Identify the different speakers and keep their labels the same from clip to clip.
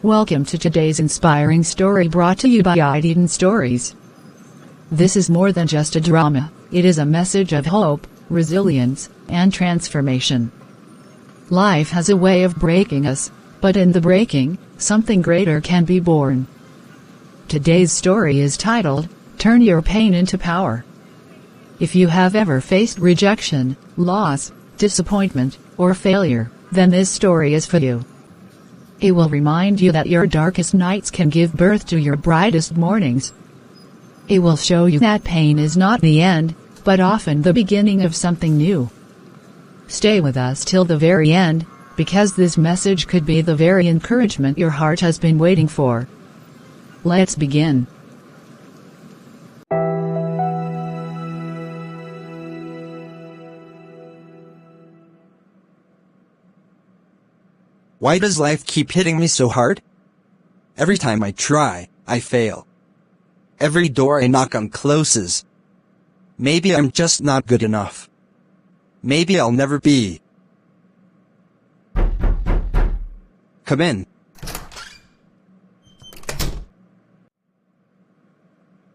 Speaker 1: Welcome to today's inspiring story brought to you by Eden Stories. This is more than just a drama, it is a message of hope, resilience, and transformation. Life has a way of breaking us, but in the breaking, something greater can be born. Today's story is titled, Turn Your Pain into Power. If you have ever faced rejection, loss, disappointment, or failure, then this story is for you. It will remind you that your darkest nights can give birth to your brightest mornings. It will show you that pain is not the end, but often the beginning of something new. Stay with us till the very end, because this message could be the very encouragement your heart has been waiting for. Let's begin.
Speaker 2: Why does life keep hitting me so hard? Every time I try, I fail. Every door I knock on closes. Maybe I'm just not good enough. Maybe I'll never be. Come in.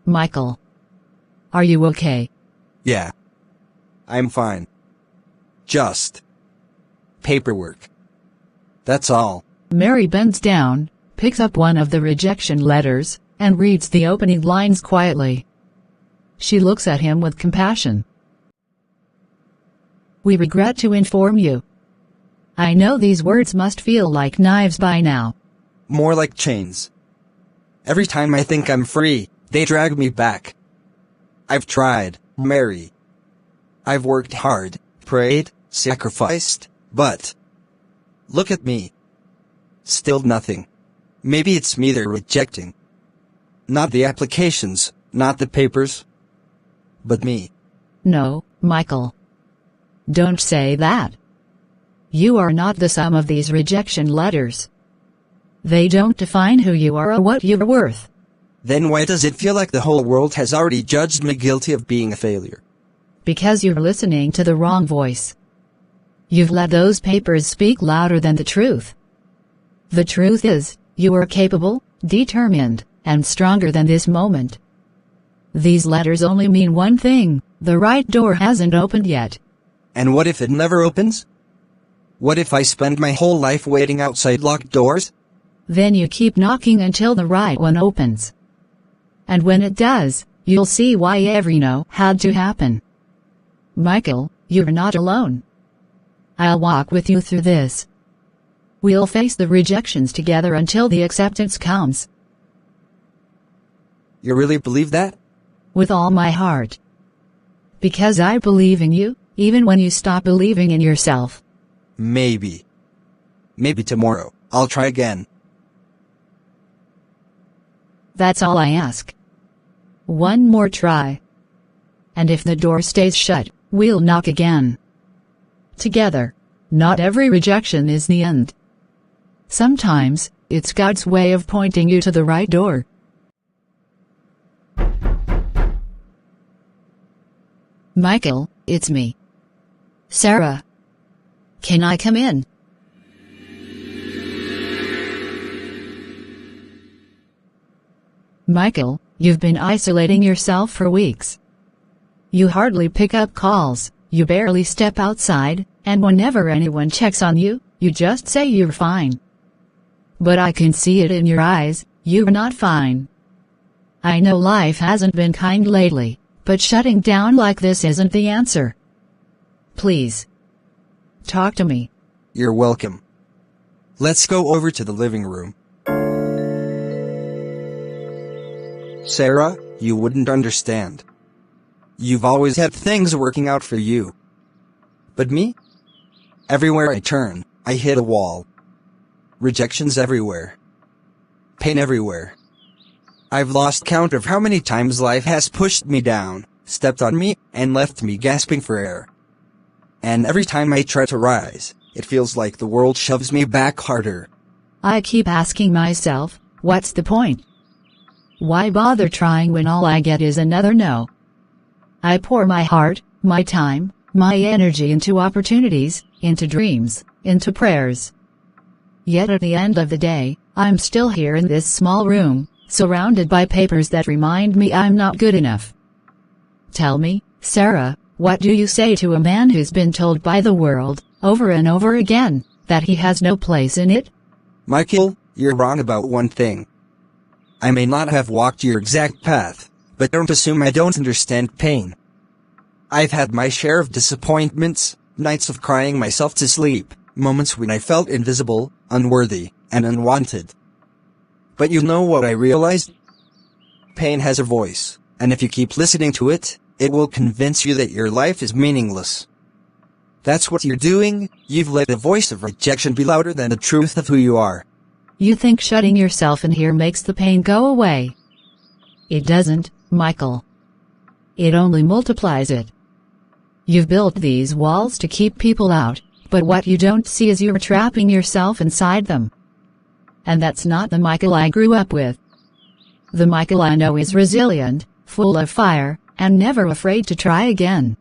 Speaker 1: Michael. Are you okay?
Speaker 2: Yeah. I'm fine. Just paperwork. That's all.
Speaker 1: Mary bends down, picks up one of the rejection letters, and reads the opening lines quietly. She looks at him with compassion. We regret to inform you. I know these words must feel like knives by now.
Speaker 2: More like chains. Every time I think I'm free, they drag me back. I've tried, Mary. I've worked hard, prayed, sacrificed, but look at me. Still nothing. Maybe it's me they're rejecting. Not the applications, not the papers, but me.
Speaker 1: No, Michael. Don't say that. You are not the sum of these rejection letters. They don't define who you are or what you're worth.
Speaker 2: Then why does it feel like the whole world has already judged me guilty of being a failure?
Speaker 1: Because you're listening to the wrong voice. You've let those papers speak louder than the truth. The truth is, you are capable, determined, and stronger than this moment. These letters only mean one thing: the right door hasn't opened yet.
Speaker 2: And what if it never opens? What if I spend my whole life waiting outside locked doors?
Speaker 1: Then you keep knocking until the right one opens. And when it does, you'll see why every no had to happen. Michael, you're not alone. I'll walk with you through this. We'll face the rejections together until the acceptance comes.
Speaker 2: You really believe that?
Speaker 1: With all my heart. Because I believe in you, even when you stop believing in yourself.
Speaker 2: Maybe. Maybe tomorrow, I'll try again.
Speaker 1: That's all I ask. One more try. And if the door stays shut, we'll knock again. Together. Not every rejection is the end. Sometimes, it's God's way of pointing you to the right door. Michael, it's me. Sarah. Can I come in? Michael, you've been isolating yourself for weeks. You hardly pick up calls, you barely step outside, and whenever anyone checks on you, you just say you're fine. But I can see it in your eyes, you're not fine. I know life hasn't been kind lately, but shutting down like this isn't the answer. Please. Talk to me.
Speaker 2: You're welcome. Let's go over to the living room. Sarah, you wouldn't understand. You've always had things working out for you. But me? Everywhere I turn, I hit a wall. Rejections everywhere. Pain everywhere. I've lost count of how many times life has pushed me down, stepped on me, and left me gasping for air. And every time I try to rise, it feels like the world shoves me back harder.
Speaker 1: I keep asking myself, what's the point? Why bother trying when all I get is another no? I pour my heart, my time, my energy into opportunities, into dreams, into prayers. Yet at the end of the day, I'm still here in this small room, surrounded by papers that remind me I'm not good enough. Tell me, Sarah, what do you say to a man who's been told by the world, over and over again, that he has no place in it?
Speaker 2: Michael, you're wrong about one thing. I may not have walked your exact path, but don't assume I don't understand pain. I've had my share of disappointments, nights of crying myself to sleep, moments when I felt invisible, unworthy, and unwanted. But you know what I realized? Pain has a voice, and if you keep listening to it, it will convince you that your life is meaningless. That's what you're doing. You've let the voice of rejection be louder than the truth of who you are.
Speaker 1: You think shutting yourself in here makes the pain go away? It doesn't, Michael. It only multiplies it. You've built these walls to keep people out, but what you don't see is you're trapping yourself inside them. And that's not the Michael I grew up with. The Michael I know is resilient, full of fire, and never afraid to try again.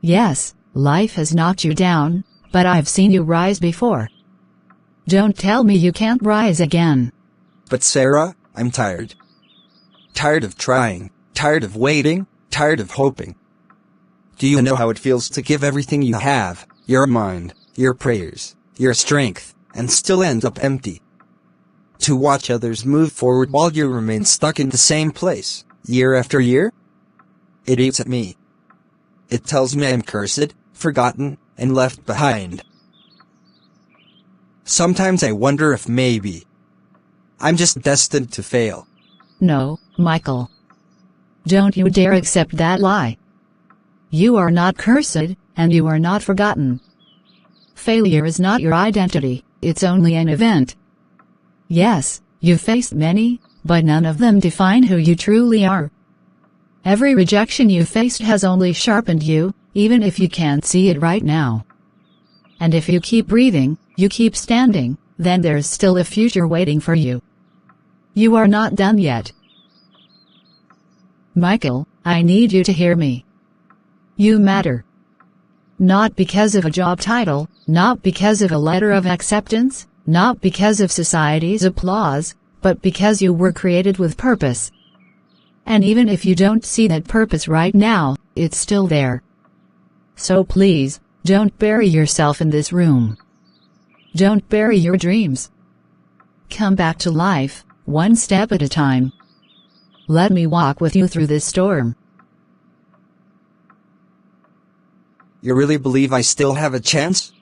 Speaker 1: Yes, life has knocked you down, but I've seen you rise before. Don't tell me you can't rise again.
Speaker 2: But Sarah, I'm tired. Tired of trying, tired of waiting, tired of hoping. Do you know how it feels to give everything you have, your mind, your prayers, your strength, and still end up empty? To watch others move forward while you remain stuck in the same place, year after year? It eats at me. It tells me I'm cursed, forgotten, and left behind. Sometimes I wonder if maybe I'm just destined to fail.
Speaker 1: No, Michael. Don't you dare accept that lie. You are not cursed, and you are not forgotten. Failure is not your identity, it's only an event. Yes, you've faced many, but none of them define who you truly are. Every rejection you faced has only sharpened you, even if you can't see it right now. And if you keep breathing, you keep standing, then there's still a future waiting for you. You are not done yet. Michael, I need you to hear me. You matter. Not because of a job title, not because of a letter of acceptance, not because of society's applause, but because you were created with purpose. And even if you don't see that purpose right now, it's still there. So please, don't bury yourself in this room. Don't bury your dreams. Come back to life, one step at a time. Let me walk with you through this storm.
Speaker 2: You really believe I still have a chance?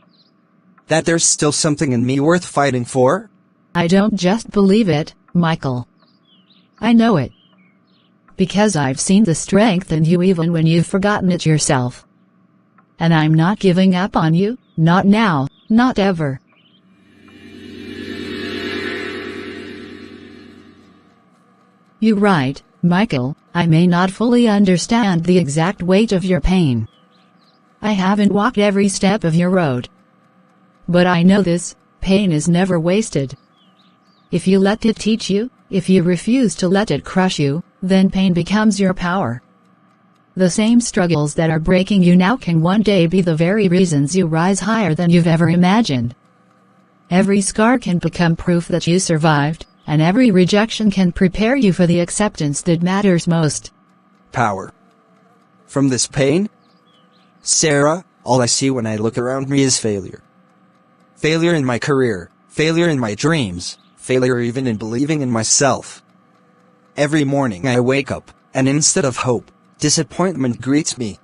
Speaker 2: That there's still something in me worth fighting for?
Speaker 1: I don't just believe it, Michael. I know it. Because I've seen the strength in you even when you've forgotten it yourself. And I'm not giving up on you, not now, not ever. You're right, Michael, I may not fully understand the exact weight of your pain. I haven't walked every step of your road. But I know this, pain is never wasted. If you let it teach you, if you refuse to let it crush you, then pain becomes your power. The same struggles that are breaking you now can one day be the very reasons you rise higher than you've ever imagined. Every scar can become proof that you survived, and every rejection can prepare you for the acceptance that matters most.
Speaker 2: Power. From this pain? Sarah, all I see when I look around me is failure. Failure in my career, failure in my dreams, failure even in believing in myself. Every morning I wake up, and instead of hope, disappointment greets me.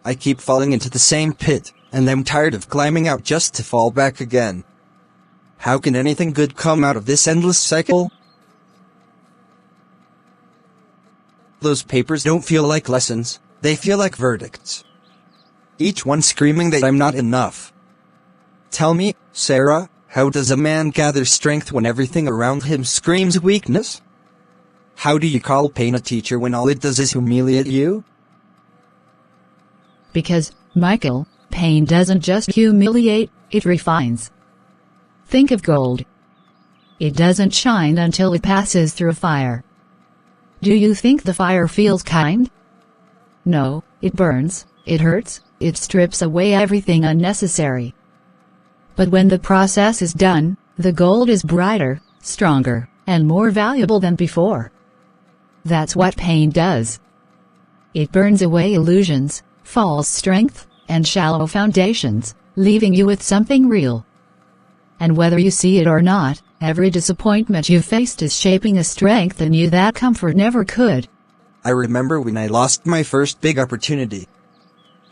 Speaker 2: I keep falling into the same pit, and I'm tired of climbing out just to fall back again. How can anything good come out of this endless cycle? Those papers don't feel like lessons, they feel like verdicts. Each one screaming that I'm not enough. Tell me, Sarah, how does a man gather strength when everything around him screams weakness? How do you call pain a teacher when all it does is humiliate you?
Speaker 1: Because, Michael, pain doesn't just humiliate, it refines. Think of gold. It doesn't shine until it passes through fire. Do you think the fire feels kind? No, it burns, it hurts, it strips away everything unnecessary. But when the process is done, the gold is brighter, stronger, and more valuable than before. That's what pain does. It burns away illusions, false strength, and shallow foundations, leaving you with something real. And whether you see it or not, every disappointment you've faced is shaping a strength in you that comfort never could.
Speaker 2: I remember when I lost my first big opportunity.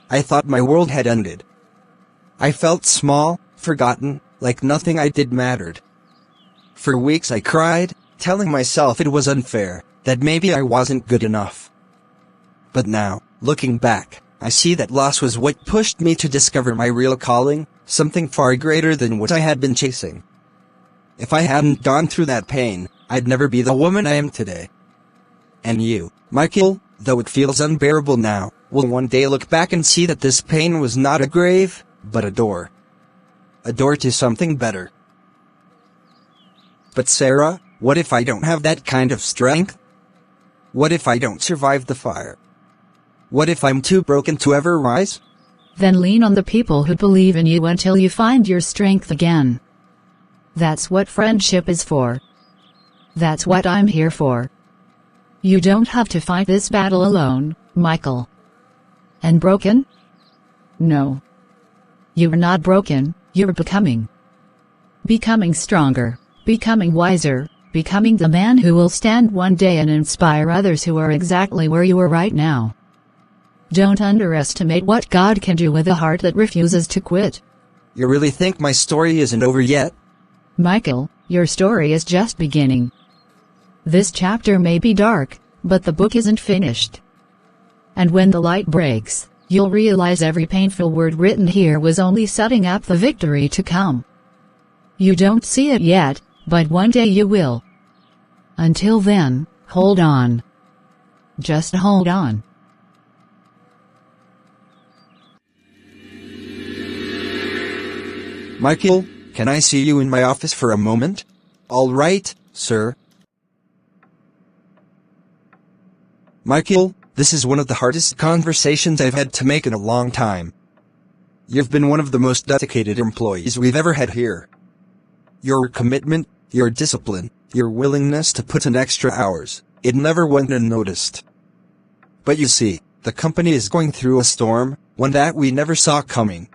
Speaker 2: I thought my world had ended. I felt small, forgotten, like nothing I did mattered. For weeks I cried, telling myself it was unfair, that maybe I wasn't good enough. But now, looking back, I see that loss was what pushed me to discover my real calling, something far greater than what I had been chasing. If I hadn't gone through that pain, I'd never be the woman I am today. And you, Michael, though it feels unbearable now, will one day look back and see that this pain was not a grave, but a door. A door to something better. But Sarah, what if I don't have that kind of strength? What if I don't survive the fire? What if I'm too broken to ever rise?
Speaker 1: Then lean on the people who believe in you until you find your strength again. That's what friendship is for. That's what I'm here for. You don't have to fight this battle alone, Michael. And broken? No. You're not broken, you're becoming. Becoming stronger, becoming wiser, becoming the man who will stand one day and inspire others who are exactly where you are right now. Don't underestimate what God can do with a heart that refuses to quit.
Speaker 2: You really think my story isn't over yet?
Speaker 1: Michael, your story is just beginning. This chapter may be dark, but the book isn't finished. And when the light breaks, you'll realize every painful word written here was only setting up the victory to come. You don't see it yet, but one day you will. Until then, hold on. Just hold on.
Speaker 2: Michael, can I see you in my office for a moment? All right, sir. Michael, this is one of the hardest conversations I've had to make in a long time. You've been one of the most dedicated employees we've ever had here. Your commitment, your discipline, your willingness to put in extra hours, it never went unnoticed. But you see, the company is going through a storm, one that we never saw coming.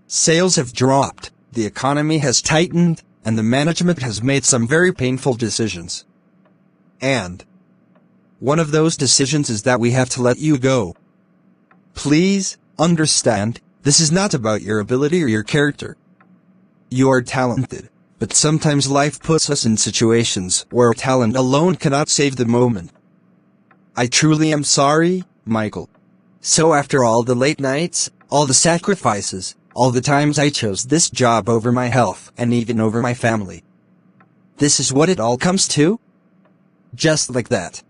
Speaker 2: Sales have dropped, the economy has tightened, and the management has made some very painful decisions. And one of those decisions is that we have to let you go. Please, understand, this is not about your ability or your character. You are talented, but sometimes life puts us in situations where talent alone cannot save the moment. I truly am sorry, Michael. So after all the late nights, all the sacrifices, all the times I chose this job over my health and even over my family, this is what it all comes to? Just like that.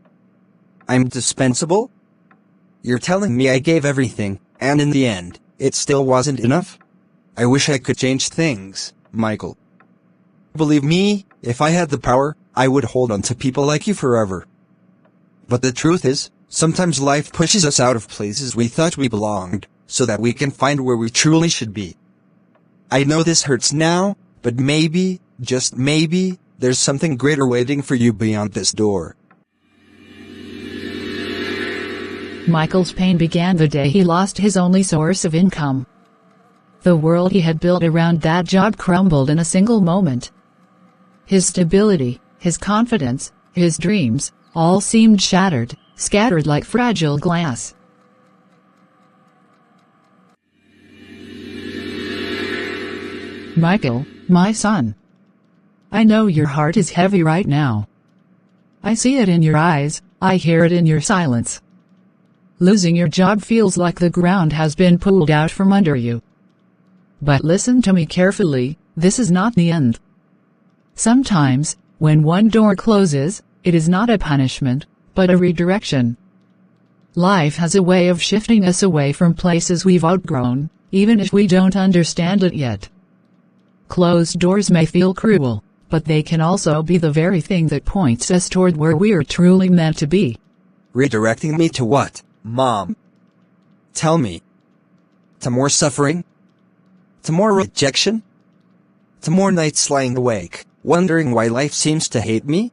Speaker 2: I'm dispensable? You're telling me I gave everything, and in the end, it still wasn't enough? I wish I could change things, Michael. Believe me, if I had the power, I would hold on to people like you forever. But the truth is, sometimes life pushes us out of places we thought we belonged, so that we can find where we truly should be. I know this hurts now, but maybe, just maybe, there's something greater waiting for you beyond this door.
Speaker 1: Michael's pain began the day he lost his only source of income. The world he had built around that job crumbled in a single moment. His stability, his confidence, his dreams, all seemed shattered, scattered like fragile glass. Michael, my son. I know your heart is heavy right now. I see it in your eyes, I hear it in your silence. Losing your job feels like the ground has been pulled out from under you. But listen to me carefully, this is not the end. Sometimes, when one door closes, it is not a punishment, but a redirection. Life has a way of shifting us away from places we've outgrown, even if we don't understand it yet. Closed doors may feel cruel, but they can also be the very thing that points us toward where we're truly meant to be.
Speaker 2: Redirecting me to what, Mom? Tell me. To more suffering? To more rejection? To more nights lying awake, Wondering why life seems to hate me?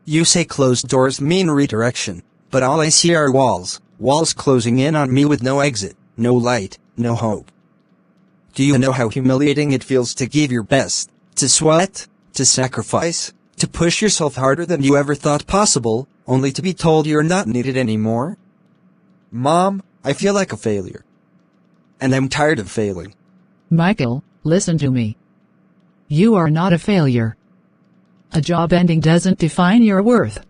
Speaker 2: You say closed doors mean redirection, but all I see are walls, walls closing in on me with no exit, no light, no hope. Do you know how humiliating it feels to give your best, to sweat, to sacrifice, to push yourself harder than you ever thought possible, only to be told you're not needed anymore? Mom, I feel like a failure. And I'm tired of failing.
Speaker 1: Michael, listen to me. You are not a failure. A job ending doesn't define your worth.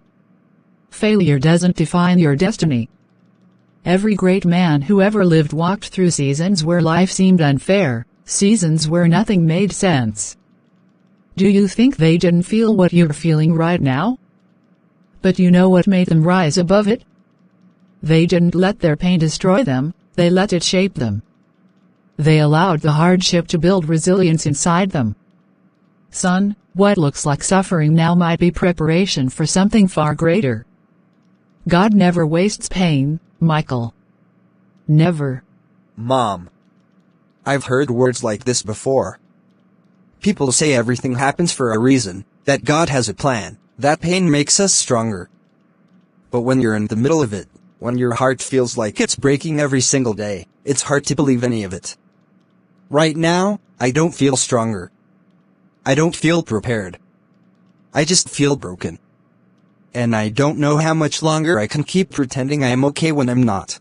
Speaker 1: Failure doesn't define your destiny. Every great man who ever lived walked through seasons where life seemed unfair, seasons where nothing made sense. Do you think they didn't feel what you're feeling right now? But you know what made them rise above it? They didn't let their pain destroy them, they let it shape them. They allowed the hardship to build resilience inside them. Son, what looks like suffering now might be preparation for something far greater. God never wastes pain, Michael. Never.
Speaker 2: Mom. I've heard words like this before. People say everything happens for a reason, that God has a plan, that pain makes us stronger. But when you're in the middle of it, when your heart feels like it's breaking every single day, it's hard to believe any of it. Right now, I don't feel stronger. I don't feel prepared. I just feel broken. And I don't know how much longer I can keep pretending I am okay when I'm not.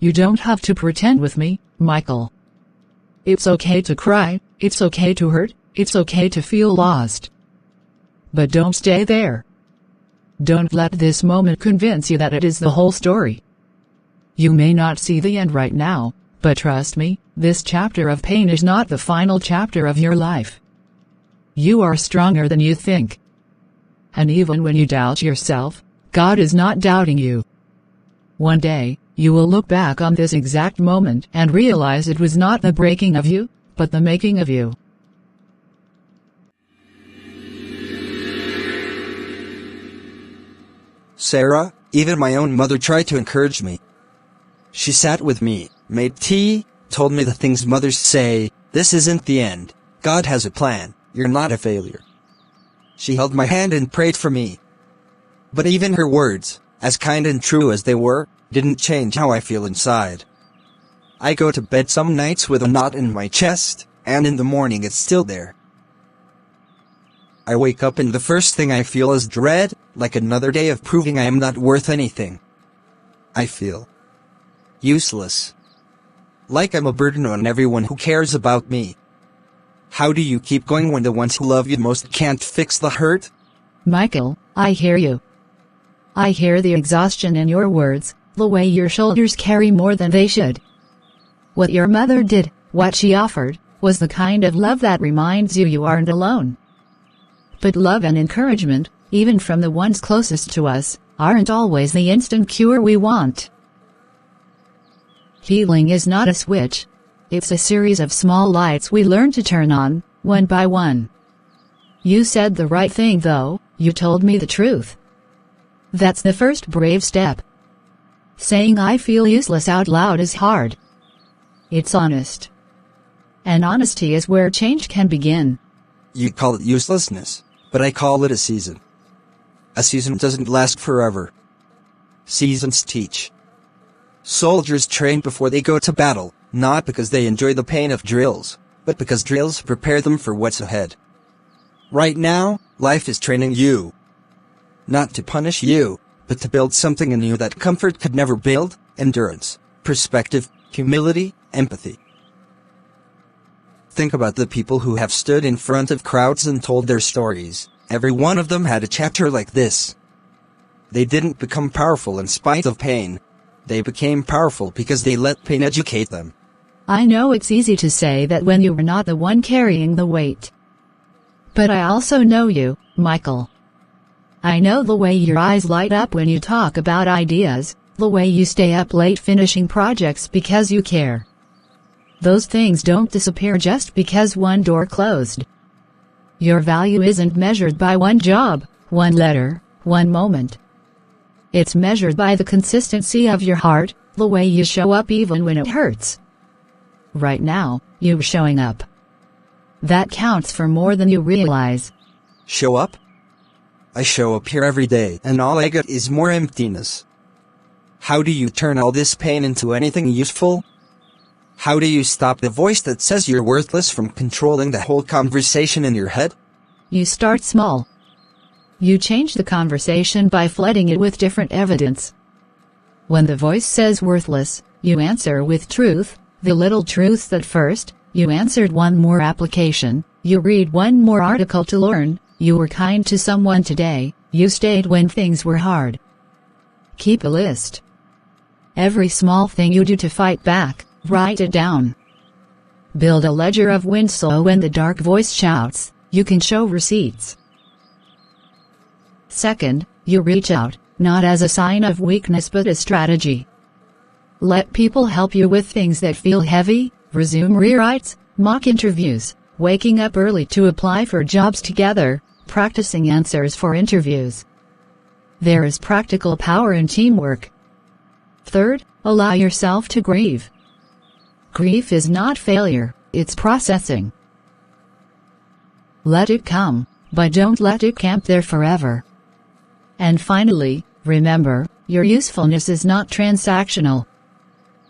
Speaker 1: You don't have to pretend with me, Michael. It's okay to cry, it's okay to hurt, it's okay to feel lost. But don't stay there. Don't let this moment convince you that it is the whole story. You may not see the end right now, but trust me, this chapter of pain is not the final chapter of your life. You are stronger than you think. And even when you doubt yourself, God is not doubting you. One day, you will look back on this exact moment and realize it was not the breaking of you, but the making of you.
Speaker 2: Sarah, even my own mother tried to encourage me. She sat with me, made tea, told me the things mothers say, this isn't the end, God has a plan, you're not a failure. She held my hand and prayed for me. But even her words, as kind and true as they were, didn't change how I feel inside. I go to bed some nights with a knot in my chest, and in the morning it's still there. I wake up and the first thing I feel is dread, like another day of proving I am not worth anything. I feel useless. Like I'm a burden on everyone who cares about me. How do you keep going when the ones who love you most can't fix the hurt?
Speaker 1: Michael, I hear you. I hear the exhaustion in your words, the way your shoulders carry more than they should. What your mother did, what she offered, was the kind of love that reminds you you aren't alone. But love and encouragement, even from the ones closest to us, aren't always the instant cure we want. Healing is not a switch. It's a series of small lights we learn to turn on, one by one. You said the right thing though, you told me the truth. That's the first brave step. Saying I feel useless out loud is hard. It's honest. And honesty is where change can begin.
Speaker 2: You call it uselessness, but I call it a season. A season doesn't last forever. Seasons teach. Soldiers train before they go to battle, not because they enjoy the pain of drills, but because drills prepare them for what's ahead. Right now, life is training you. Not to punish you, but to build something in you that comfort could never build: endurance, perspective, humility, empathy. Think about the people who have stood in front of crowds and told their stories. Every one of them had a chapter like this. They didn't become powerful in spite of pain. They became powerful because they let pain educate them.
Speaker 1: I know it's easy to say that when you were not the one carrying the weight. But I also know you, Michael. I know the way your eyes light up when you talk about ideas, the way you stay up late finishing projects because you care. Those things don't disappear just because one door closed. Your value isn't measured by one job, one letter, one moment. It's measured by the consistency of your heart, the way you show up even when it hurts. Right now, you're showing up. That counts for more than you realize.
Speaker 2: Show up? I show up here every day, and all I get is more emptiness. How do you turn all this pain into anything useful? How do you stop the voice that says you're worthless from controlling the whole conversation in your head?
Speaker 1: You start small. You change the conversation by flooding it with different evidence. When the voice says worthless, you answer with truth, the little truths that first, you answered one more application, you read one more article to learn, you were kind to someone today, you stayed when things were hard. Keep a list. Every small thing you do to fight back, write it down. Build a ledger of wins so when the dark voice shouts, you can show receipts. Second, you reach out, not as a sign of weakness but a strategy. Let people help you with things that feel heavy, resume rewrites, mock interviews, waking up early to apply for jobs together, practicing answers for interviews. There is practical power in teamwork. Third, allow yourself to grieve. Grief is not failure, it's processing. Let it come, but don't let it camp there forever. And finally, remember, your usefulness is not transactional.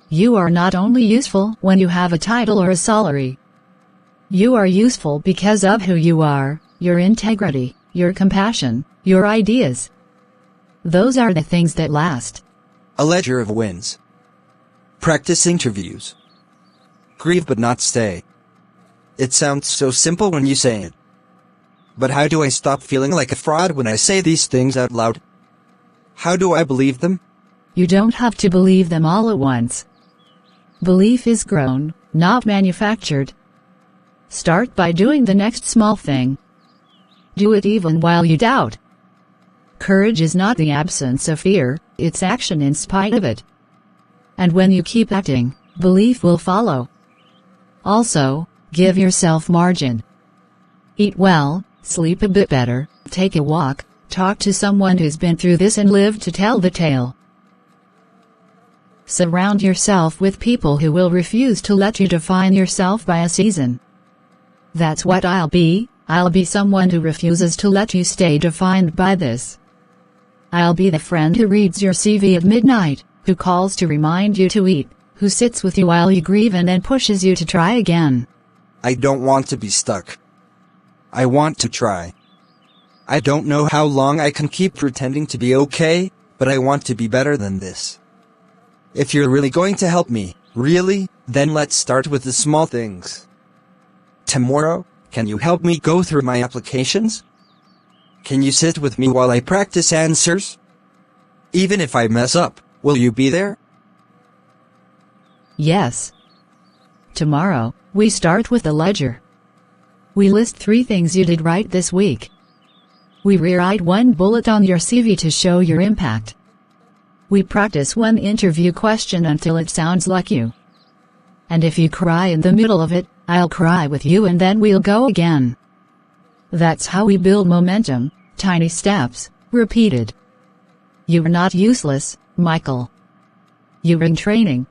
Speaker 1: You are not only useful when you have a title or a salary. You are useful because of who you are, your integrity, your compassion, your ideas. Those are the things that last.
Speaker 2: A ledger of wins. Practice interviews. Grieve but not stay. It sounds so simple when you say it. But how do I stop feeling like a fraud when I say these things out loud? How do I believe them?
Speaker 1: You don't have to believe them all at once. Belief is grown, not manufactured. Start by doing the next small thing. Do it even while you doubt. Courage is not the absence of fear, it's action in spite of it. And when you keep acting, belief will follow. Also, give yourself margin. Eat well, sleep a bit better, take a walk, talk to someone who's been through this and lived to tell the tale. Surround yourself with people who will refuse to let you define yourself by a season. That's what I'll be someone who refuses to let you stay defined by this. I'll be the friend who reads your CV at midnight, who calls to remind you to eat, who sits with you while you grieve and then pushes you to try again.
Speaker 2: I don't want to be stuck. I want to try. I don't know how long I can keep pretending to be okay, but I want to be better than this. If you're really going to help me, really, then let's start with the small things. Tomorrow, can you help me go through my applications? Can you sit with me while I practice answers? Even if I mess up, will you be there?
Speaker 1: Yes. Tomorrow, we start with the ledger. We list 3 things you did right this week. We rewrite 1 bullet on your CV to show your impact. We practice 1 interview question until it sounds like you. And if you cry in the middle of it, I'll cry with you and then we'll go again. That's how we build momentum, tiny steps, repeated. You're not useless, Michael. You're in training.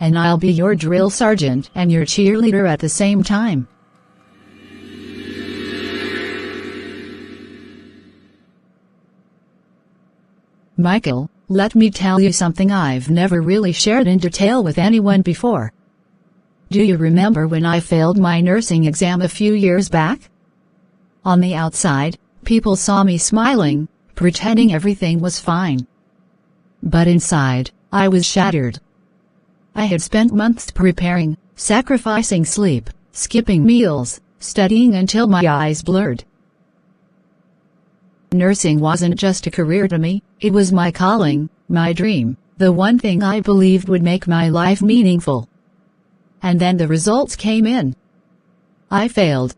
Speaker 1: And I'll be your drill sergeant and your cheerleader at the same time. Michael, let me tell you something I've never really shared in detail with anyone before. Do you remember when I failed my nursing exam a few years back? On the outside, people saw me smiling, pretending everything was fine. But inside, I was shattered. I had spent months preparing, sacrificing sleep, skipping meals, studying until my eyes blurred. Nursing wasn't just a career to me, it was my calling, my dream, the one thing I believed would make my life meaningful. And then the results came in. I failed.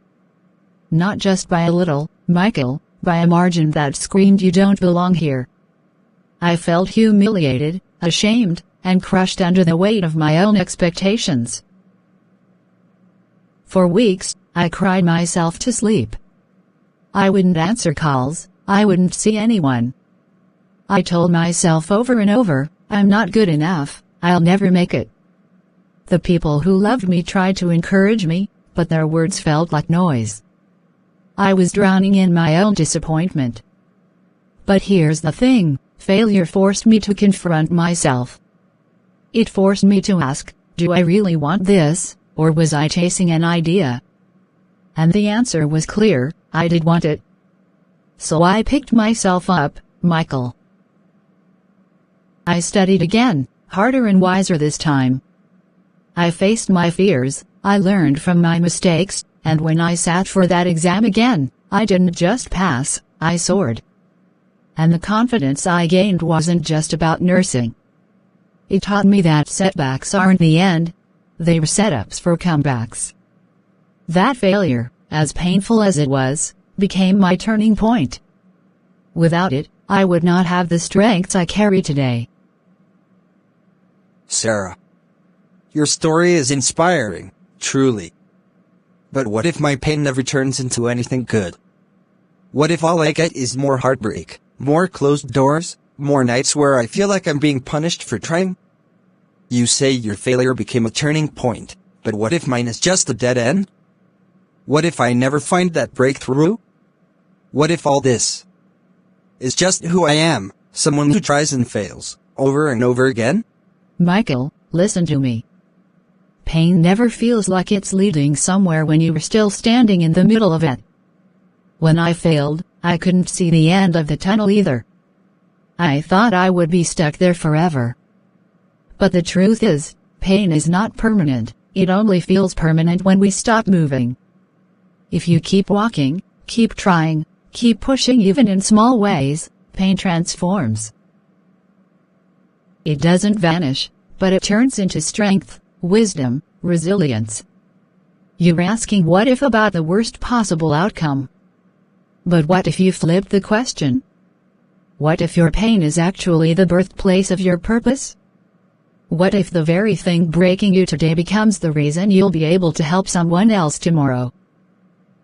Speaker 1: Not just by a little, Michael, by a margin that screamed you don't belong here. I felt humiliated, ashamed, and crushed under the weight of my own expectations. For weeks, I cried myself to sleep. I wouldn't answer calls, I wouldn't see anyone. I told myself over and over, I'm not good enough, I'll never make it. The people who loved me tried to encourage me, but their words felt like noise. I was drowning in my own disappointment. But here's the thing, failure forced me to confront myself. It forced me to ask, do I really want this, or was I chasing an idea? And the answer was clear, I did want it. So I picked myself up, Michael. I studied again, harder and wiser this time. I faced my fears, I learned from my mistakes, and when I sat for that exam again, I didn't just pass, I soared. And the confidence I gained wasn't just about nursing. It taught me that setbacks aren't the end, they were setups for comebacks. That failure, as painful as it was, became my turning point. Without it, I would not have the strengths I carry today.
Speaker 2: Sarah, your story is inspiring, truly. But what if my pain never turns into anything good? What if all I get is more heartbreak, more closed doors, more nights where I feel like I'm being punished for trying? You say your failure became a turning point, but what if mine is just a dead end? What if I never find that breakthrough? What if all this is just who I am, someone who tries and fails, over and over again?
Speaker 1: Michael, listen to me. Pain never feels like it's leading somewhere when you are still standing in the middle of it. When I failed, I couldn't see the end of the tunnel either. I thought I would be stuck there forever. But the truth is, pain is not permanent, it only feels permanent when we stop moving. If you keep walking, keep trying, keep pushing even in small ways, pain transforms. It doesn't vanish, but it turns into strength, wisdom, resilience. You're asking what if about the worst possible outcome. But what if you flip the question? What if your pain is actually the birthplace of your purpose? What if the very thing breaking you today becomes the reason you'll be able to help someone else tomorrow?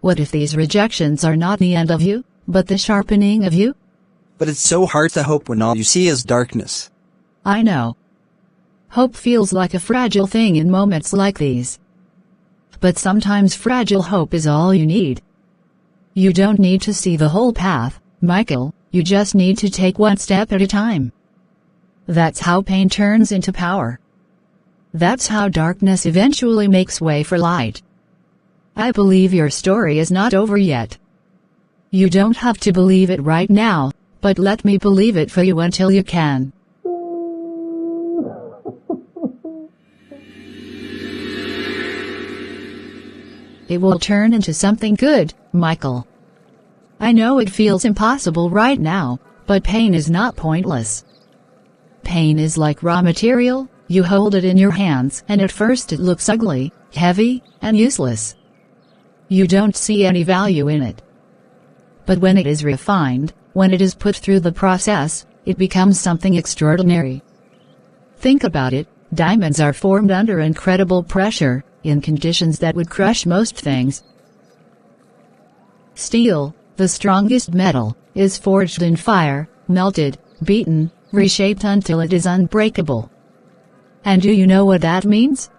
Speaker 1: What if these rejections are not the end of you, but the sharpening of you?
Speaker 2: But it's so hard to hope when all you see is darkness.
Speaker 1: I know. Hope feels like a fragile thing in moments like these. But sometimes fragile hope is all you need. You don't need to see the whole path, Michael, you just need to take one step at a time. That's how pain turns into power. That's how darkness eventually makes way for light. I believe your story is not over yet. You don't have to believe it right now, but let me believe it for you until you can. It will turn into something good, Michael. I know it feels impossible right now, but pain is not pointless. Pain is like raw material, you hold it in your hands and at first it looks ugly, heavy, and useless. You don't see any value in it. But when it is refined, when it is put through the process, it becomes something extraordinary. Think about it, diamonds are formed under incredible pressure, in conditions that would crush most things. Steel, the strongest metal, is forged in fire, melted, beaten, reshaped until it is unbreakable. And do you know what that means?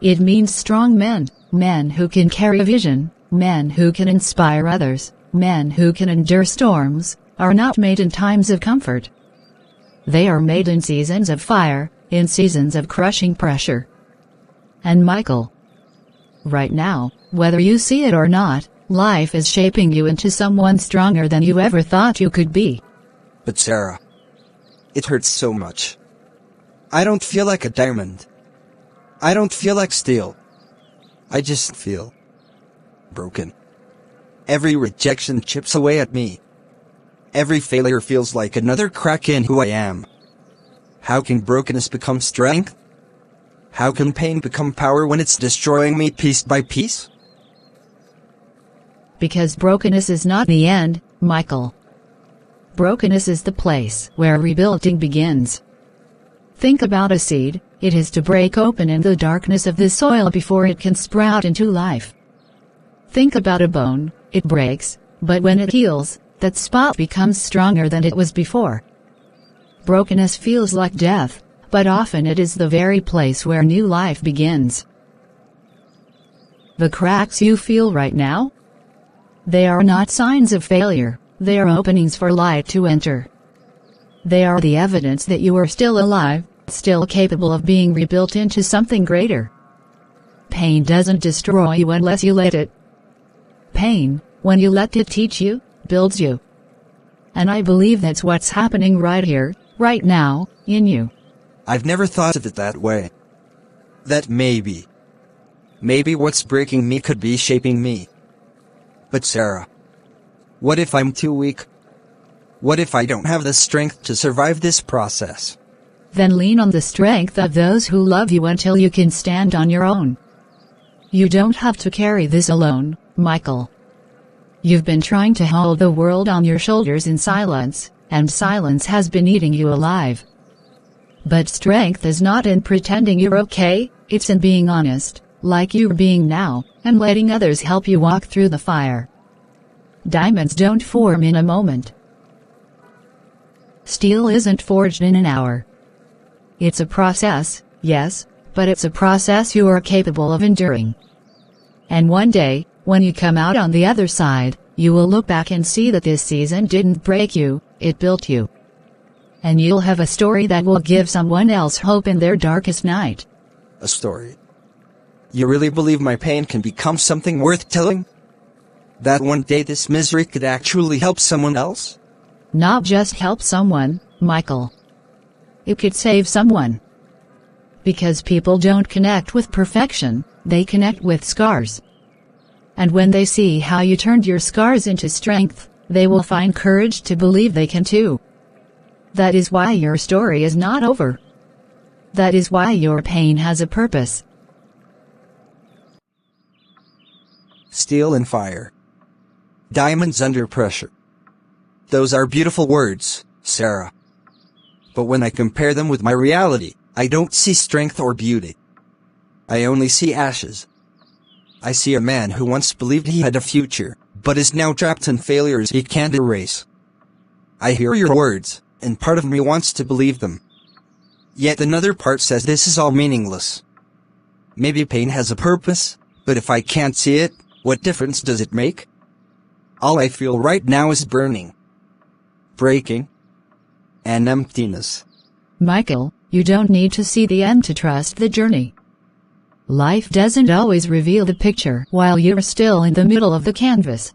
Speaker 1: It means strong men, men who can carry a vision, men who can inspire others, men who can endure storms, are not made in times of comfort. They are made in seasons of fire, in seasons of crushing pressure. And Michael, right now, whether you see it or not, life is shaping you into someone stronger than you ever thought you could be.
Speaker 2: But Sarah, it hurts so much. I don't feel like a diamond. I don't feel like steel. I just feel broken. Every rejection chips away at me. Every failure feels like another crack in who I am. How can brokenness become strength? How can pain become power when it's destroying me piece by piece?
Speaker 1: Because brokenness is not the end, Michael. Brokenness is the place where rebuilding begins. Think about a seed, it is to break open in the darkness of the soil before it can sprout into life. Think about a bone, it breaks, but when it heals, that spot becomes stronger than it was before. Brokenness feels like death, but often it is the very place where new life begins. The cracks you feel right now? They are not signs of failure, they are openings for light to enter. They are the evidence that you are still alive, still capable of being rebuilt into something greater. Pain doesn't destroy you unless you let it. Pain, when you let it teach you, builds you. And I believe that's what's happening right here, right now, in you.
Speaker 2: I've never thought of it that way. That maybe what's breaking me could be shaping me. But Sarah, what if I'm too weak? What if I don't have the strength to survive this process?
Speaker 1: Then lean on the strength of those who love you until you can stand on your own. You don't have to carry this alone, Michael. You've been trying to hold the world on your shoulders in silence, and silence has been eating you alive. But strength is not in pretending you're okay, it's in being honest, like you're being now, and letting others help you walk through the fire. Diamonds don't form in a moment. Steel isn't forged in an hour. It's a process, yes, but it's a process you are capable of enduring. And one day, when you come out on the other side, you will look back and see that this season didn't break you, it built you. And you'll have a story that will give someone else hope in their darkest night.
Speaker 2: A story? You really believe my pain can become something worth telling? That one day this misery could actually help someone else?
Speaker 1: Not just help someone, Michael. It could save someone. Because people don't connect with perfection, they connect with scars. And when they see how you turned your scars into strength, they will find courage to believe they can too. That is why your story is not over. That is why your pain has a purpose.
Speaker 2: Steel and fire. Diamonds under pressure. Those are beautiful words, Sarah. But when I compare them with my reality, I don't see strength or beauty. I only see ashes. I see a man who once believed he had a future, but is now trapped in failures he can't erase. I hear your words, and part of me wants to believe them. Yet another part says this is all meaningless. Maybe pain has a purpose, but if I can't see it, what difference does it make? All I feel right now is burning, breaking, and emptiness.
Speaker 1: Michael, you don't need to see the end to trust the journey. Life doesn't always reveal the picture while you're still in the middle of the canvas.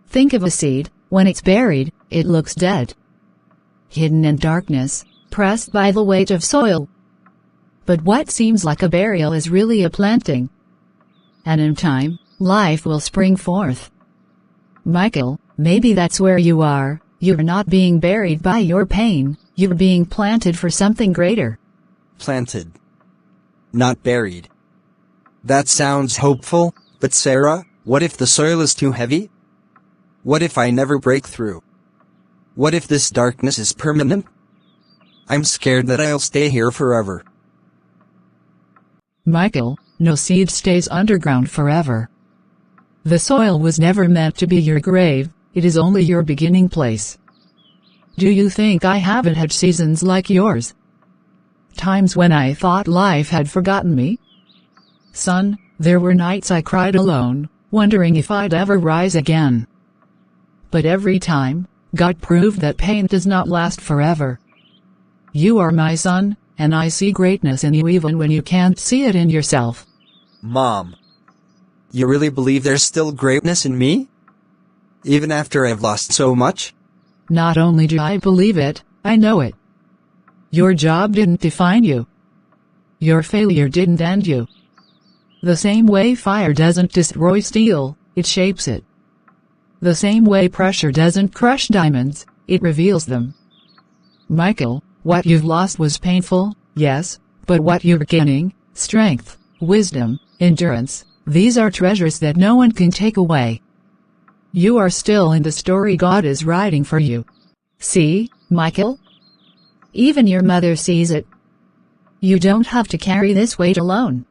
Speaker 1: Think of a seed, when it's buried, it looks dead. Hidden in darkness, pressed by the weight of soil. But what seems like a burial is really a planting. And in time, life will spring forth. Michael, maybe that's where you are. You're not being buried by your pain, you're being planted for something greater.
Speaker 2: Planted. Not buried. That sounds hopeful, but Sarah, what if the soil is too heavy? What if I never break through? What if this darkness is permanent? I'm scared that I'll stay here forever.
Speaker 1: Michael, no seed stays underground forever. The soil was never meant to be your grave, it is only your beginning place. Do you think I haven't had seasons like yours? Times when I thought life had forgotten me? Son, there were nights I cried alone, wondering if I'd ever rise again. But every time, God proved that pain does not last forever. You are my son, and I see greatness in you even when you can't see it in yourself.
Speaker 2: Mom. You really believe there's still greatness in me? Even after I've lost so much?
Speaker 1: Not only do I believe it, I know it. Your job didn't define you. Your failure didn't end you. The same way fire doesn't destroy steel, it shapes it. The same way pressure doesn't crush diamonds, it reveals them. Michael, what you've lost was painful, yes, but what you're gaining, strength, wisdom, endurance, these are treasures that no one can take away. You are still in the story God is writing for you. See, Michael? Even your mother sees it. You don't have to carry this weight alone.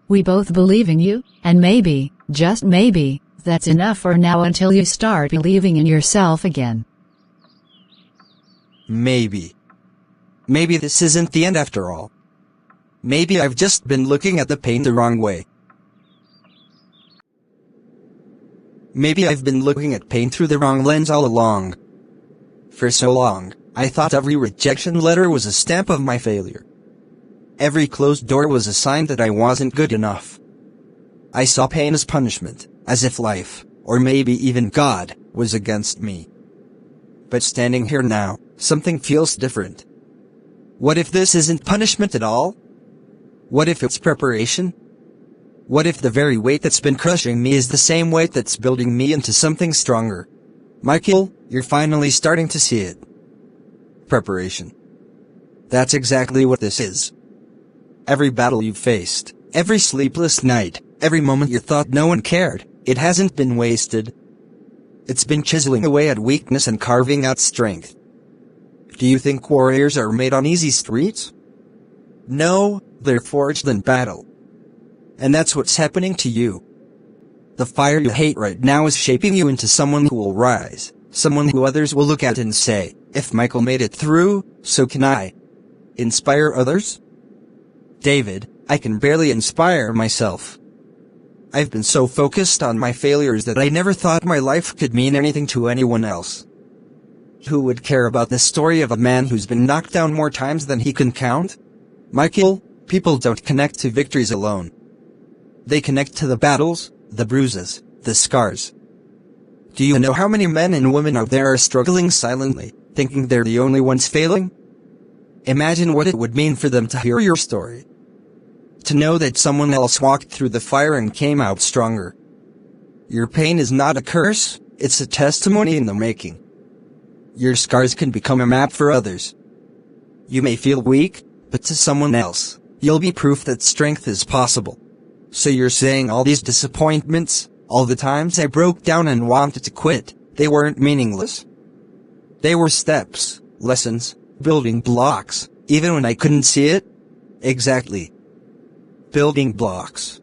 Speaker 1: We both believe in you, and maybe, just maybe, that's enough for now until you start believing in yourself again.
Speaker 2: Maybe. Maybe this isn't the end after all. Maybe I've just been looking at the pain the wrong way. Maybe I've been looking at pain through the wrong lens all along. For so long, I thought every rejection letter was a stamp of my failure. Every closed door was a sign that I wasn't good enough. I saw pain as punishment, as if life, or maybe even God, was against me. But standing here now, something feels different. What if this isn't punishment at all? What if it's preparation? What if the very weight that's been crushing me is the same weight that's building me into something stronger? Michael, you're finally starting to see it. Preparation. That's exactly what this is. Every battle you've faced, every sleepless night, every moment you thought no one cared, it hasn't been wasted. It's been chiseling away at weakness and carving out strength. Do you think warriors are made on easy streets? No, they're forged in battle. And that's what's happening to you. The fire you hate right now is shaping you into someone who will rise, someone who others will look at and say, if Michael made it through, so can I. Inspire others? David, I can barely inspire myself. I've been so focused on my failures that I never thought my life could mean anything to anyone else. Who would care about the story of a man who's been knocked down more times than he can count? Michael, people don't connect to victories alone. They connect to the battles, the bruises, the scars. Do you know how many men and women out there are struggling silently, thinking they're the only ones failing? Imagine what it would mean for them to hear your story. To know that someone else walked through the fire and came out stronger. Your pain is not a curse, it's a testimony in the making. Your scars can become a map for others. You may feel weak, but to someone else, you'll be proof that strength is possible. So you're saying all these disappointments, all the times I broke down and wanted to quit, they weren't meaningless. They were steps, lessons, building blocks, even when I couldn't see it? Exactly. Building blocks.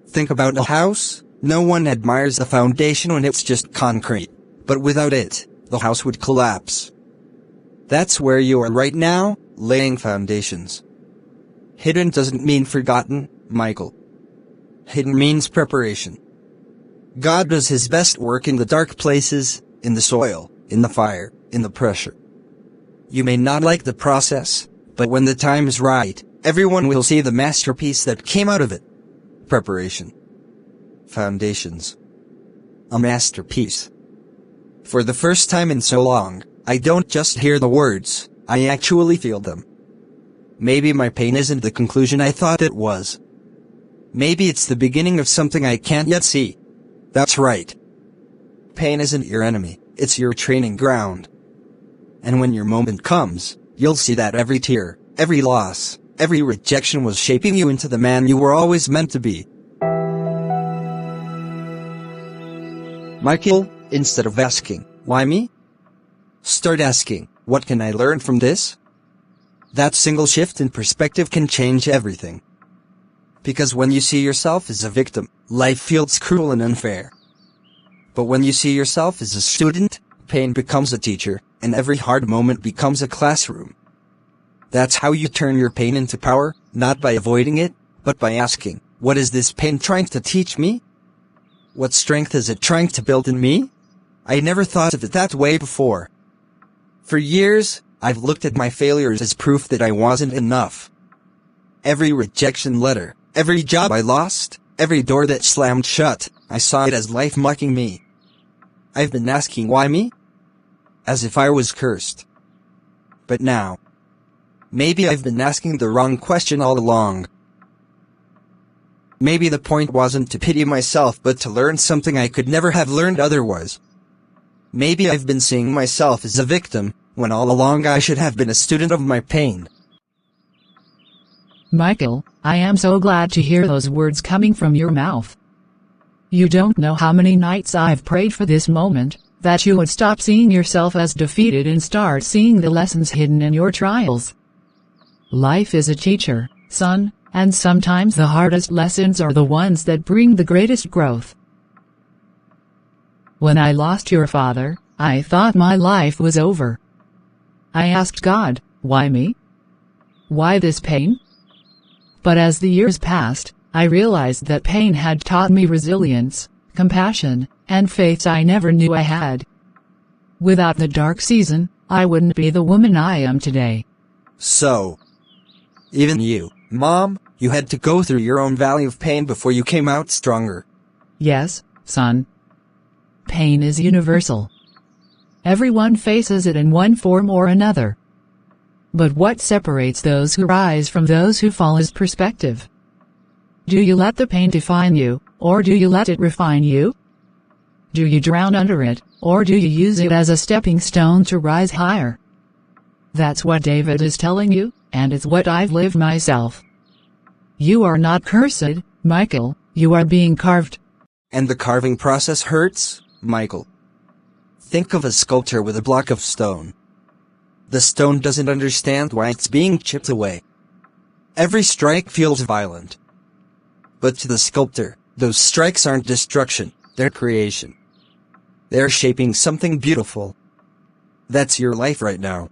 Speaker 2: Think about a house. No one admires the foundation when it's just concrete, but without it, the house would collapse. That's where you are right now, laying foundations. Hidden doesn't mean forgotten, Michael. Hidden means preparation. God does his best work in the dark places, in the soil, in the fire, in the pressure. You may not like the process, but when the time is right, everyone will see the masterpiece that came out of it. Preparation. Foundations. A masterpiece. For the first time in so long, I don't just hear the words, I actually feel them. Maybe my pain isn't the conclusion I thought it was. Maybe it's the beginning of something I can't yet see. That's right. Pain isn't your enemy, it's your training ground. And when your moment comes, you'll see that every tear, every loss, every rejection was shaping you into the man you were always meant to be. Michael, instead of asking, why me? Start asking, what can I learn from this? That single shift in perspective can change everything. Because when you see yourself as a victim, life feels cruel and unfair. But when you see yourself as a student, pain becomes a teacher, and every hard moment becomes a classroom. That's how you turn your pain into power, not by avoiding it, but by asking, what is this pain trying to teach me? What strength is it trying to build in me? I never thought of it that way before. For years, I've looked at my failures as proof that I wasn't enough. Every rejection letter, every job I lost, every door that slammed shut, I saw it as life mocking me. I've been asking why me? As if I was cursed. But now, maybe I've been asking the wrong question all along. Maybe the point wasn't to pity myself but to learn something I could never have learned otherwise. Maybe I've been seeing myself as a victim, when all along I should have been a student of my pain.
Speaker 1: Michael, I am so glad to hear those words coming from your mouth. You don't know how many nights I've prayed for this moment, that you would stop seeing yourself as defeated and start seeing the lessons hidden in your trials. Life is a teacher, son, and sometimes the hardest lessons are the ones that bring the greatest growth. When I lost your father, I thought my life was over. I asked God, why me? Why this pain? But as the years passed, I realized that pain had taught me resilience, compassion, and faith I never knew I had. Without the dark season, I wouldn't be the woman I am today.
Speaker 2: So, even you, Mom, you had to go through your own valley of pain before you came out stronger.
Speaker 1: Yes, son. Pain is universal. Everyone faces it in one form or another. But what separates those who rise from those who fall is perspective. Do you let the pain define you, or do you let it refine you? Do you drown under it, or do you use it as a stepping stone to rise higher? That's what David is telling you, and it's what I've lived myself. You are not cursed, Michael, you are being carved.
Speaker 2: And the carving process hurts, Michael. Think of a sculptor with a block of stone. The stone doesn't understand why it's being chipped away. Every strike feels violent. But to the sculptor, those strikes aren't destruction, they're creation. They're shaping something beautiful. That's your life right now.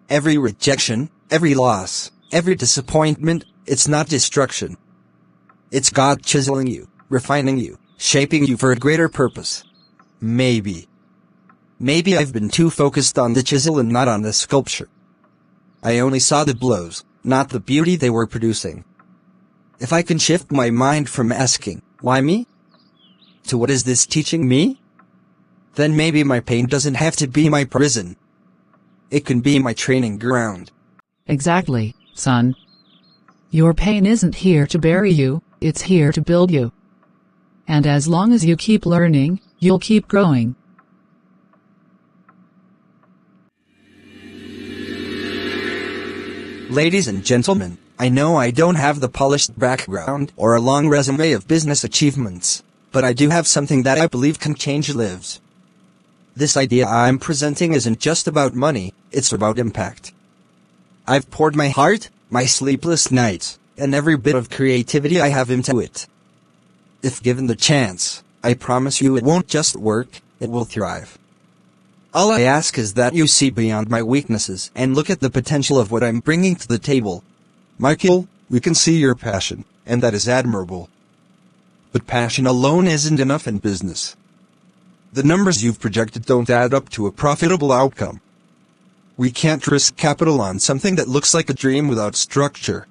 Speaker 2: Every rejection, every loss, every disappointment, it's not destruction. It's God chiseling you, refining you, shaping you for a greater purpose. Maybe I've been too focused on the chisel and not on the sculpture. I only saw the blows, not the beauty they were producing. If I can shift my mind from asking, why me? To what is this teaching me? Then maybe my pain doesn't have to be my prison. It can be my training ground.
Speaker 1: Exactly, son. Your pain isn't here to bury you, it's here to build you. And as long as you keep learning, you'll keep growing.
Speaker 2: Ladies and gentlemen, I know I don't have the polished background or a long resume of business achievements, but I do have something that I believe can change lives. This idea I'm presenting isn't just about money, it's about impact. I've poured my heart, my sleepless nights, and every bit of creativity I have into it. If given the chance, I promise you it won't just work, it will thrive. All I ask is that you see beyond my weaknesses and look at the potential of what I'm bringing to the table.
Speaker 3: Michael, we can see your passion, and that is admirable. But passion alone isn't enough in business. The numbers you've projected don't add up to a profitable outcome. We can't risk capital on something that looks like a dream without structure.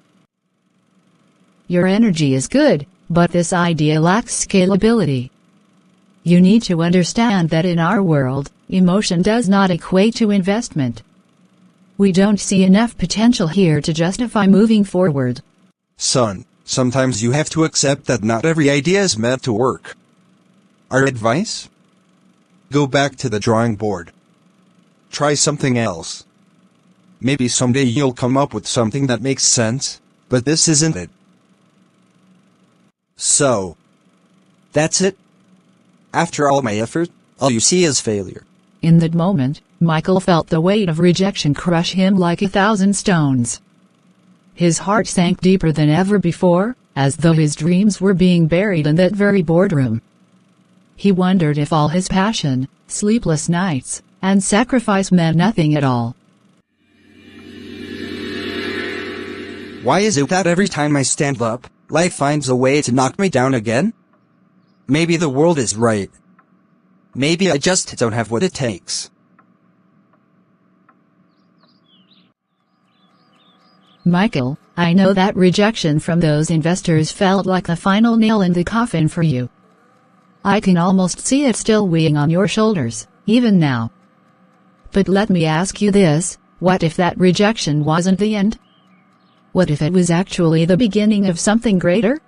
Speaker 1: Your energy is good, but this idea lacks scalability. You need to understand that in our world, emotion does not equate to investment. We don't see enough potential here to justify moving forward.
Speaker 3: Son, sometimes you have to accept that not every idea is meant to work. Our advice? Go back to the drawing board. Try something else. Maybe someday you'll come up with something that makes sense, but this isn't it.
Speaker 2: So, that's it? After all my effort, all you see is failure.
Speaker 1: In that moment, Michael felt the weight of rejection crush him like 1,000 stones. His heart sank deeper than ever before, as though his dreams were being buried in that very boardroom. He wondered if all his passion, sleepless nights, and sacrifice meant nothing at all.
Speaker 2: Why is it that every time I stand up, life finds a way to knock me down again? Maybe the world is right. Maybe I just don't have what it takes.
Speaker 1: Michael, I know that rejection from those investors felt like the final nail in the coffin for you. I can almost see it still weighing on your shoulders, even now. But let me ask you this, what if that rejection wasn't the end? What if it was actually the beginning of something greater?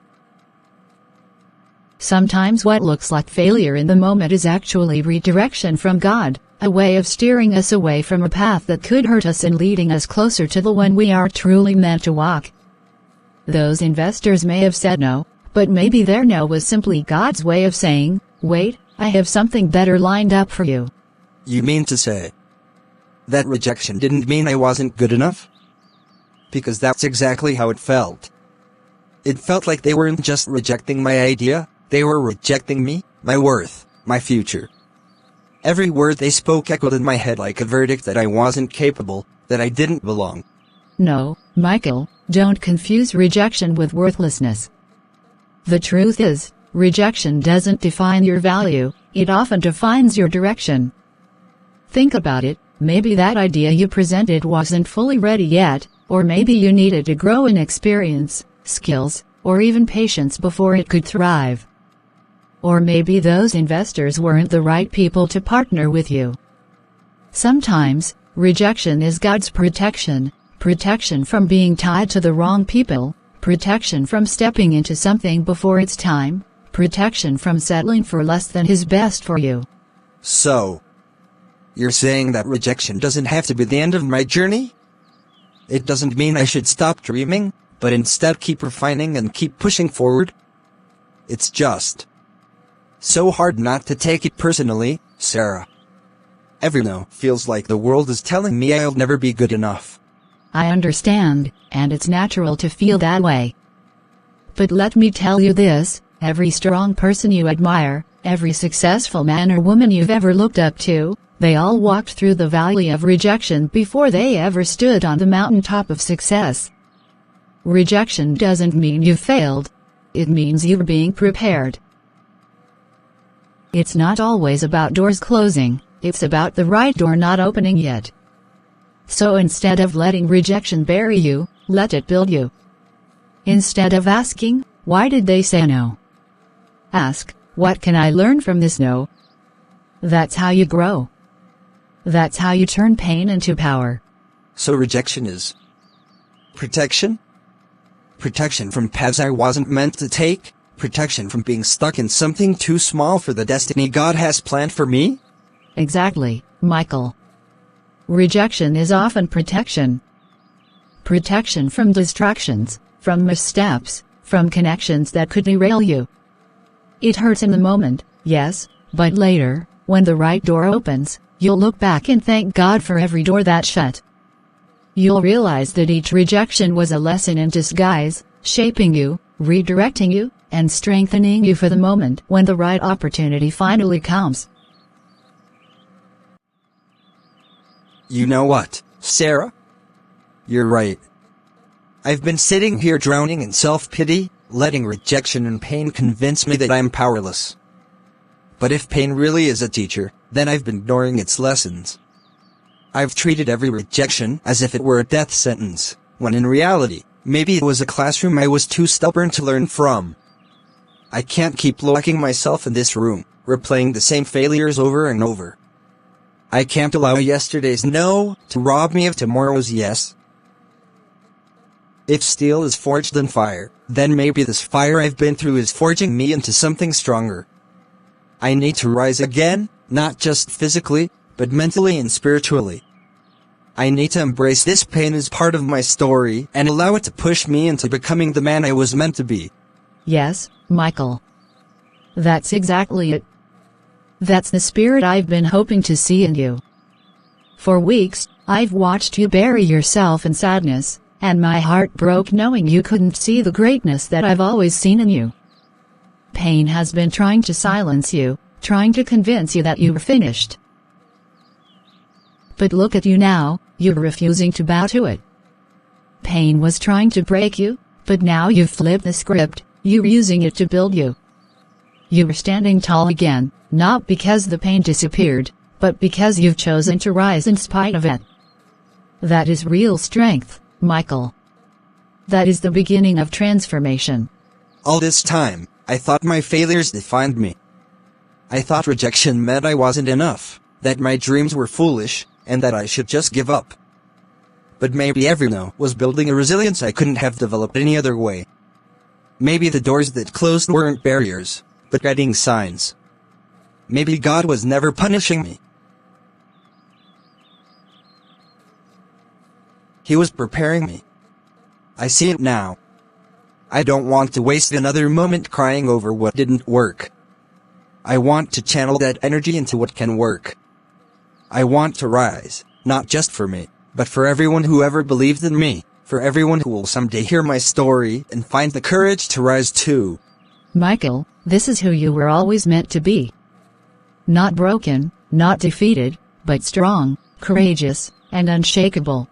Speaker 1: Sometimes what looks like failure in the moment is actually redirection from God, a way of steering us away from a path that could hurt us and leading us closer to the one we are truly meant to walk. Those investors may have said no, but maybe their no was simply God's way of saying, wait, I have something better lined up for you.
Speaker 2: You mean to say that rejection didn't mean I wasn't good enough? Because that's exactly how it felt. It felt like they weren't just rejecting my idea, they were rejecting me, my worth, my future. Every word they spoke echoed in my head like a verdict that I wasn't capable, that I didn't belong.
Speaker 1: No, Michael, don't confuse rejection with worthlessness. The truth is, rejection doesn't define your value, it often defines your direction. Think about it, maybe that idea you presented wasn't fully ready yet, or maybe you needed to grow in experience, skills, or even patience before it could thrive. Or maybe those investors weren't the right people to partner with you. Sometimes, rejection is God's protection, protection from being tied to the wrong people, protection from stepping into something before it's time, protection from settling for less than His best for you.
Speaker 2: So, you're saying that rejection doesn't have to be the end of my journey? It doesn't mean I should stop dreaming, but instead keep refining and keep pushing forward? It's just so hard not to take it personally, Sarah. Every no feels like the world is telling me I'll never be good enough.
Speaker 1: I understand, and it's natural to feel that way. But let me tell you this, every strong person you admire, every successful man or woman you've ever looked up to, they all walked through the valley of rejection before they ever stood on the mountaintop of success. Rejection doesn't mean you failed. It means you're being prepared. It's not always about doors closing, it's about the right door not opening yet. So instead of letting rejection bury you, let it build you. Instead of asking, why did they say no? Ask, what can I learn from this no? That's how you grow. That's how you turn pain into power.
Speaker 2: So rejection is protection? Protection from paths I wasn't meant to take? Protection from being stuck in something too small for the destiny God has planned for me?
Speaker 1: Exactly, Michael. Rejection is often protection. Protection from distractions, from missteps, from connections that could derail you. It hurts in the moment, yes, but later, when the right door opens, you'll look back and thank God for every door that shut. You'll realize that each rejection was a lesson in disguise, shaping you, redirecting you, and strengthening you for the moment when the right opportunity finally comes.
Speaker 2: You know what, Sarah? You're right. I've been sitting here drowning in self-pity, letting rejection and pain convince me that I'm powerless. But if pain really is a teacher, then I've been ignoring its lessons. I've treated every rejection as if it were a death sentence, when in reality, maybe it was a classroom I was too stubborn to learn from. I can't keep locking myself in this room, replaying the same failures over and over. I can't allow yesterday's no to rob me of tomorrow's yes. If steel is forged in fire, then maybe this fire I've been through is forging me into something stronger. I need to rise again, not just physically, but mentally and spiritually. I need to embrace this pain as part of my story and allow it to push me into becoming the man I was meant to be.
Speaker 1: Yes, Michael. That's exactly it. That's the spirit I've been hoping to see in you. For weeks, I've watched you bury yourself in sadness, and my heart broke knowing you couldn't see the greatness that I've always seen in you. Pain has been trying to silence you, trying to convince you that you were finished. But look at you now, you're refusing to bow to it. Pain was trying to break you, but now you've flipped the script, you're using it to build you. You're standing tall again, not because the pain disappeared, but because you've chosen to rise in spite of it. That is real strength, Michael. That is the beginning of transformation.
Speaker 2: All this time, I thought my failures defined me. I thought rejection meant I wasn't enough, that my dreams were foolish, and that I should just give up. But maybe every no was building a resilience I couldn't have developed any other way. Maybe the doors that closed weren't barriers, but guiding signs. Maybe God was never punishing me. He was preparing me. I see it now. I don't want to waste another moment crying over what didn't work. I want to channel that energy into what can work. I want to rise, not just for me, but for everyone who ever believed in me, for everyone who will someday hear my story and find the courage to rise too.
Speaker 1: Michael, this is who you were always meant to be. Not broken, not defeated, but strong, courageous, and unshakable.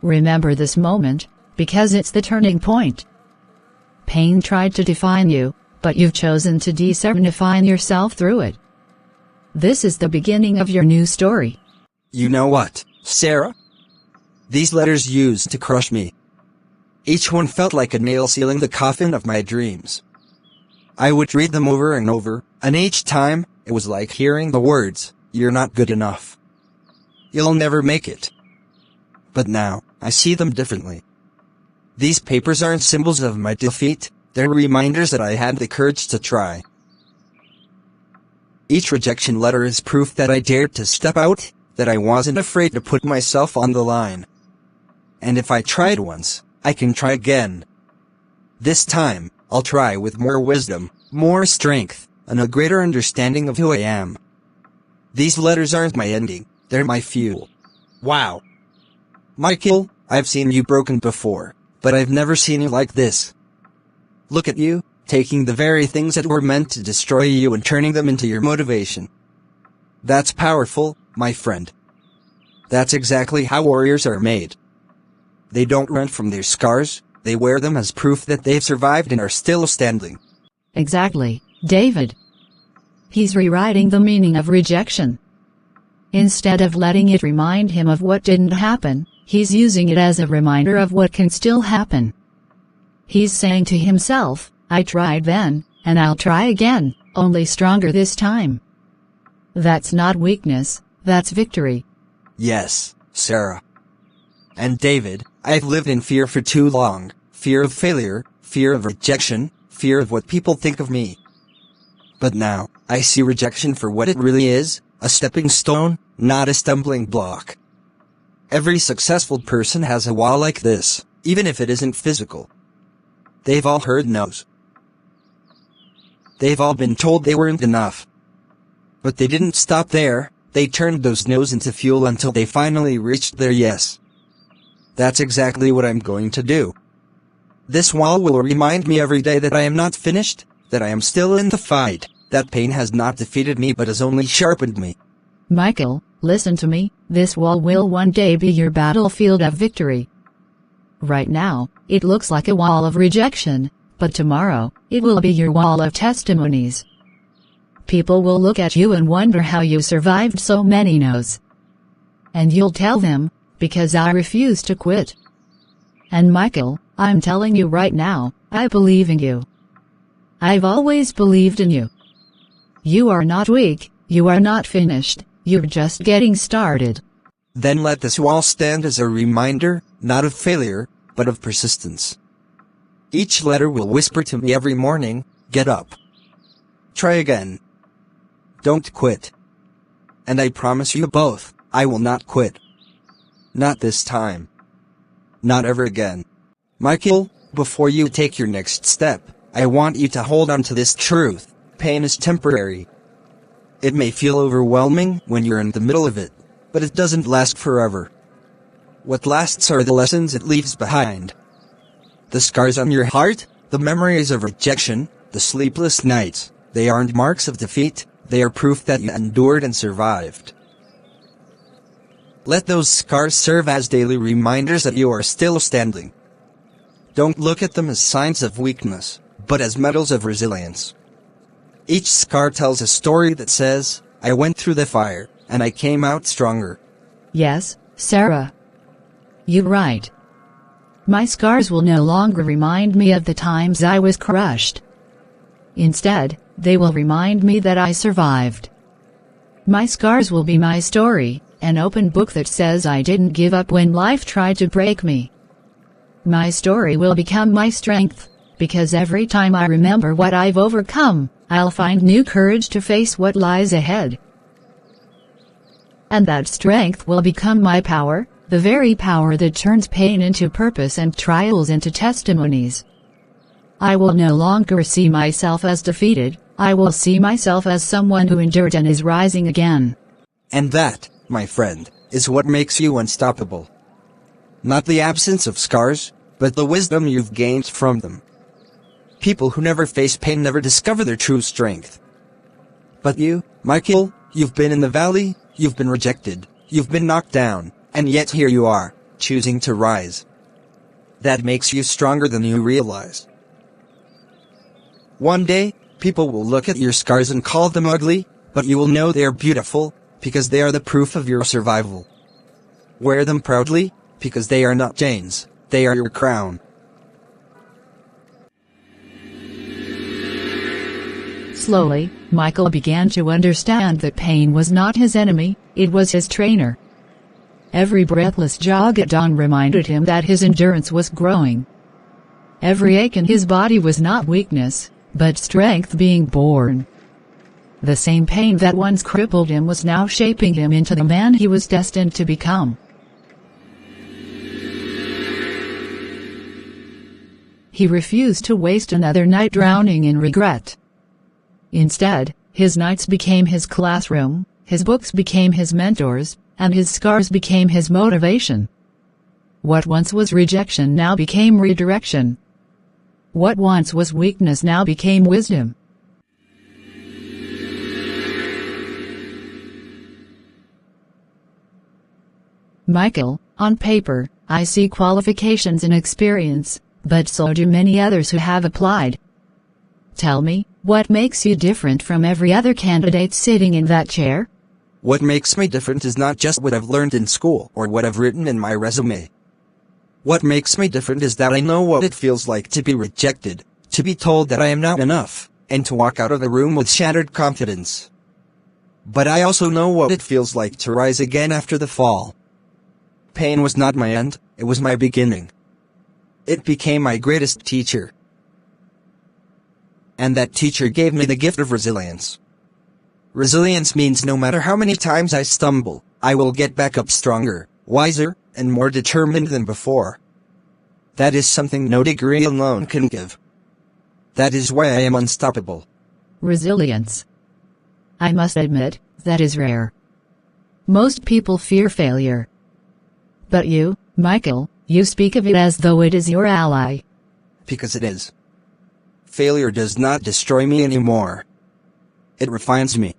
Speaker 1: Remember this moment, because it's the turning point. Pain tried to define you, but you've chosen to define yourself through it. This is the beginning of your new story.
Speaker 2: You know what, Sarah? These letters used to crush me. Each one felt like a nail sealing the coffin of my dreams. I would read them over and over, and each time, it was like hearing the words, "You're not good enough. You'll never make it." But now, I see them differently. These papers aren't symbols of my defeat, they're reminders that I had the courage to try. Each rejection letter is proof that I dared to step out, that I wasn't afraid to put myself on the line. And if I tried once, I can try again. This time, I'll try with more wisdom, more strength, and a greater understanding of who I am. These letters aren't my ending, they're my fuel. Wow. Michael, I've seen you broken before, but I've never seen you like this. Look at you, taking the very things that were meant to destroy you and turning them into your motivation. That's powerful, my friend. That's exactly how warriors are made. They don't run from their scars, they wear them as proof that they've survived and are still standing.
Speaker 1: Exactly, David. He's rewriting the meaning of rejection. Instead of letting it remind him of what didn't happen, he's using it as a reminder of what can still happen. He's saying to himself, I tried then, and I'll try again, only stronger this time. That's not weakness, that's victory.
Speaker 2: Yes, Sarah. And David, I've lived in fear for too long, fear of failure, fear of rejection, fear of what people think of me. But now, I see rejection for what it really is, a stepping stone, not a stumbling block. Every successful person has a wall like this, even if it isn't physical. They've all heard no's. They've all been told they weren't enough. But they didn't stop there, they turned those no's into fuel until they finally reached their yes. That's exactly what I'm going to do. This wall will remind me every day that I am not finished, that I am still in the fight, that pain has not defeated me but has only sharpened me.
Speaker 1: Michael, listen to me, this wall will one day be your battlefield of victory. Right now, it looks like a wall of rejection, but tomorrow, it will be your wall of testimonies. People will look at you and wonder how you survived so many no's. And you'll tell them, because I refuse to quit. And Michael, I'm telling you right now, I believe in you. I've always believed in you. You are not weak, you are not finished, you're just getting started.
Speaker 2: Then let this wall stand as a reminder, not of failure, but of persistence. Each letter will whisper to me every morning, get up. Try again. Don't quit. And I promise you both, I will not quit. Not this time. Not ever again. Michael, before you take your next step, I want you to hold on to this truth. Pain is temporary. It may feel overwhelming when you're in the middle of it, but it doesn't last forever. What lasts are the lessons it leaves behind. The scars on your heart, the memories of rejection, the sleepless nights, they aren't marks of defeat, they are proof that you endured and survived. Let those scars serve as daily reminders that you are still standing. Don't look at them as signs of weakness, but as medals of resilience. Each scar tells a story that says, I went through the fire, and I came out stronger.
Speaker 1: Yes, Sarah. You're right. My scars will no longer remind me of the times I was crushed. Instead, they will remind me that I survived. My scars will be my story, an open book that says I didn't give up when life tried to break me. My story will become my strength, because every time I remember what I've overcome, I'll find new courage to face what lies ahead. And that strength will become my power, the very power that turns pain into purpose and trials into testimonies. I will no longer see myself as defeated, I will see myself as someone who endured and is rising again.
Speaker 2: And that, my friend, is what makes you unstoppable. Not the absence of scars, but the wisdom you've gained from them. People who never face pain never discover their true strength. But you, Michael, you've been in the valley, you've been rejected, you've been knocked down, and yet here you are, choosing to rise. That makes you stronger than you realize. One day, people will look at your scars and call them ugly, but you will know they are beautiful, because they are the proof of your survival. Wear them proudly, because they are not chains, they are your crown.
Speaker 1: Slowly, Michael began to understand that pain was not his enemy, it was his trainer. Every breathless jog at dawn reminded him that his endurance was growing. Every ache in his body was not weakness, but strength being born. The same pain that once crippled him was now shaping him into the man he was destined to become. He refused to waste another night drowning in regret. Instead, his nights became his classroom, his books became his mentors, and his scars became his motivation. What once was rejection now became redirection. What once was weakness now became wisdom. Michael, on paper, I see qualifications and experience, but so do many others who have applied. Tell me, what makes you different from every other candidate sitting in that chair?
Speaker 2: What makes me different is not just what I've learned in school or what I've written in my resume. What makes me different is that I know what it feels like to be rejected, to be told that I am not enough, and to walk out of the room with shattered confidence. But I also know what it feels like to rise again after the fall. Pain was not my end, it was my beginning. It became my greatest teacher. And that teacher gave me the gift of resilience. Resilience means no matter how many times I stumble, I will get back up stronger, wiser, and more determined than before. That is something no degree alone can give. That is why I am unstoppable.
Speaker 1: Resilience. I must admit, that is rare. Most people fear failure. But you, Michael, you speak of it as though it is your ally.
Speaker 2: Because it is. Failure does not destroy me anymore. It refines me.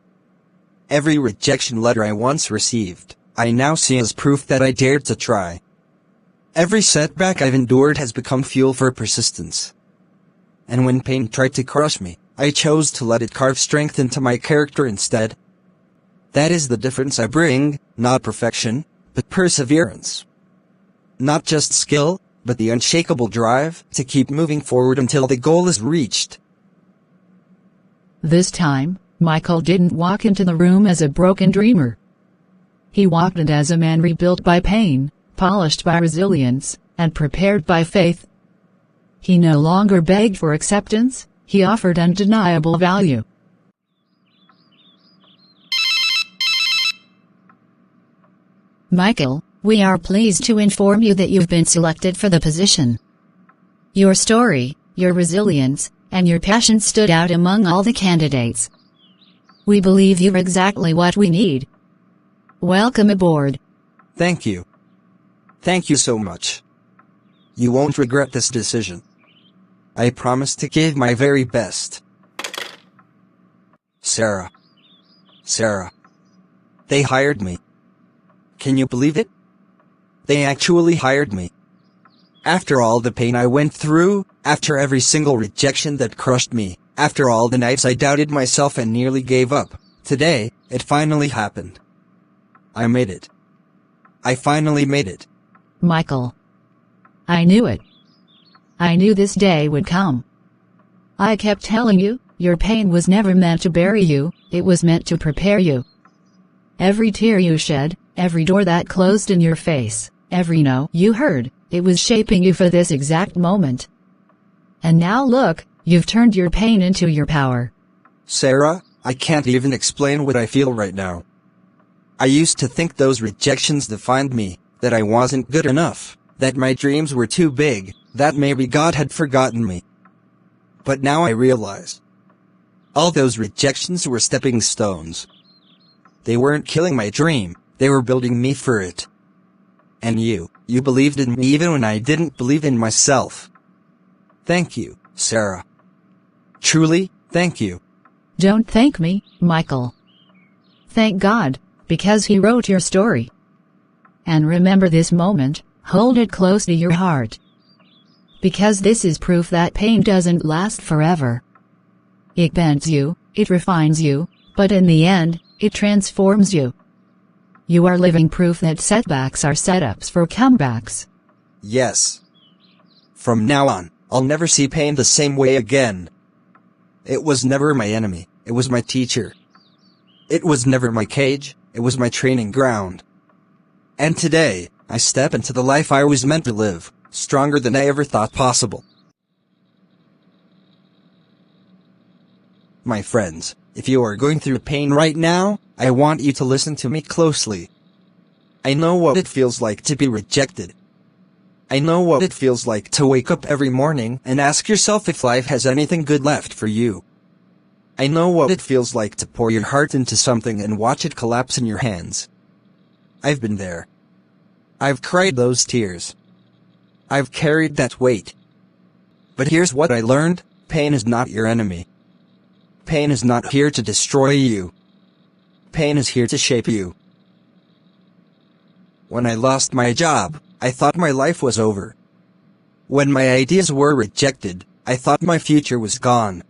Speaker 2: Every rejection letter I once received, I now see as proof that I dared to try. Every setback I've endured has become fuel for persistence. And when pain tried to crush me, I chose to let it carve strength into my character instead. That is the difference I bring, not perfection, but perseverance. Not just skill, but the unshakable drive to keep moving forward until the goal is reached.
Speaker 1: This time, Michael didn't walk into the room as a broken dreamer. He walked in as a man rebuilt by pain, polished by resilience, and prepared by faith. He no longer begged for acceptance, he offered undeniable value. Michael, we are pleased to inform you that you've been selected for the position. Your story, your resilience, and your passion stood out among all the candidates. We believe you're exactly what we need. Welcome aboard.
Speaker 2: Thank you. Thank you so much. You won't regret this decision. I promise to give my very best. Sarah. They hired me. Can you believe it? They actually hired me. After all the pain I went through, after every single rejection that crushed me, after all the nights I doubted myself and nearly gave up, today, it finally happened. I made it. I finally made it.
Speaker 1: Michael. I knew it. I knew this day would come. I kept telling you, your pain was never meant to bury you, it was meant to prepare you. Every tear you shed, every door that closed in your face, every no you heard, it was shaping you for this exact moment. And now look, you've turned your pain into your power.
Speaker 2: Sarah, I can't even explain what I feel right now. I used to think those rejections defined me, that I wasn't good enough, that my dreams were too big, that maybe God had forgotten me. But now I realize. All those rejections were stepping stones. They weren't killing my dream, they were building me for it. And you believed in me even when I didn't believe in myself. Thank you, Sarah. Truly, thank you.
Speaker 1: Don't thank me, Michael. Thank God, because He wrote your story. And remember this moment, hold it close to your heart. Because this is proof that pain doesn't last forever. It bends you, it refines you, but in the end, it transforms you. You are living proof that setbacks are setups for comebacks.
Speaker 2: Yes. From now on, I'll never see pain the same way again. It was never my enemy, it was my teacher. It was never my cage, it was my training ground. And today, I step into the life I was meant to live, stronger than I ever thought possible. My friends, if you are going through pain right now, I want you to listen to me closely. I know what it feels like to be rejected. I know what it feels like to wake up every morning and ask yourself if life has anything good left for you. I know what it feels like to pour your heart into something and watch it collapse in your hands. I've been there. I've cried those tears. I've carried that weight. But here's what I learned: pain is not your enemy. Pain is not here to destroy you. Pain is here to shape you. When I lost my job, I thought my life was over. When my ideas were rejected, I thought my future was gone.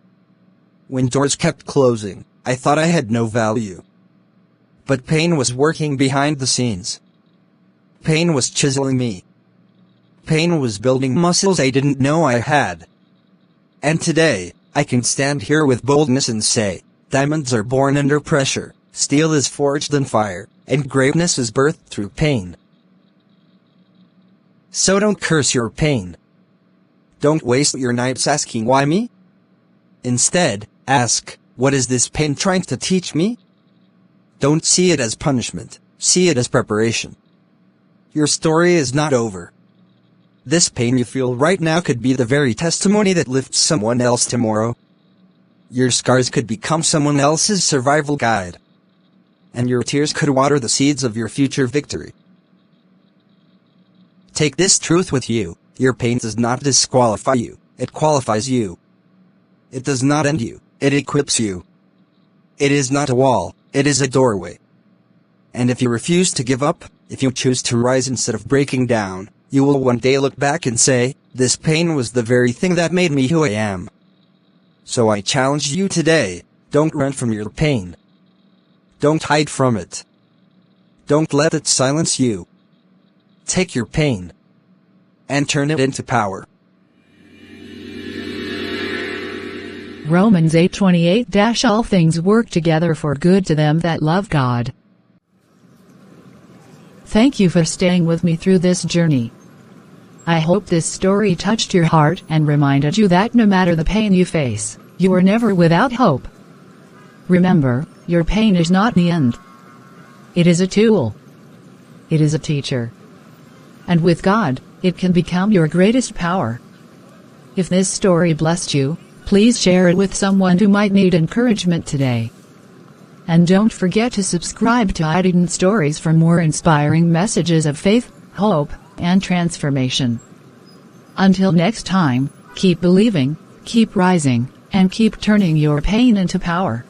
Speaker 2: When doors kept closing, I thought I had no value. But pain was working behind the scenes. Pain was chiseling me. Pain was building muscles I didn't know I had. And today, I can stand here with boldness and say, diamonds are born under pressure, steel is forged in fire, and greatness is birthed through pain. So don't curse your pain. Don't waste your nights asking why me. Instead, ask, what is this pain trying to teach me? Don't see it as punishment, see it as preparation. Your story is not over. This pain you feel right now could be the very testimony that lifts someone else tomorrow. Your scars could become someone else's survival guide. And your tears could water the seeds of your future victory. Take this truth with you: your pain does not disqualify you, it qualifies you. It does not end you, it equips you. It is not a wall, it is a doorway. And if you refuse to give up, if you choose to rise instead of breaking down, you will one day look back and say, this pain was the very thing that made me who I am. So I challenge you today, don't run from your pain. Don't hide from it. Don't let it silence you. Take your pain and turn it into power.
Speaker 1: Romans 8:28 All things work together for good to them that love God. Thank you for staying with me through this journey. I hope this story touched your heart and reminded you that no matter the pain you face, you are never without hope. Remember, your pain is not the end. It is a tool. It is a teacher. And with God, it can become your greatest power. If this story blessed you, please share it with someone who might need encouragement today. And don't forget to subscribe to Hidden Stories for more inspiring messages of faith, hope, and transformation. Until next time, keep believing, keep rising, and keep turning your pain into power.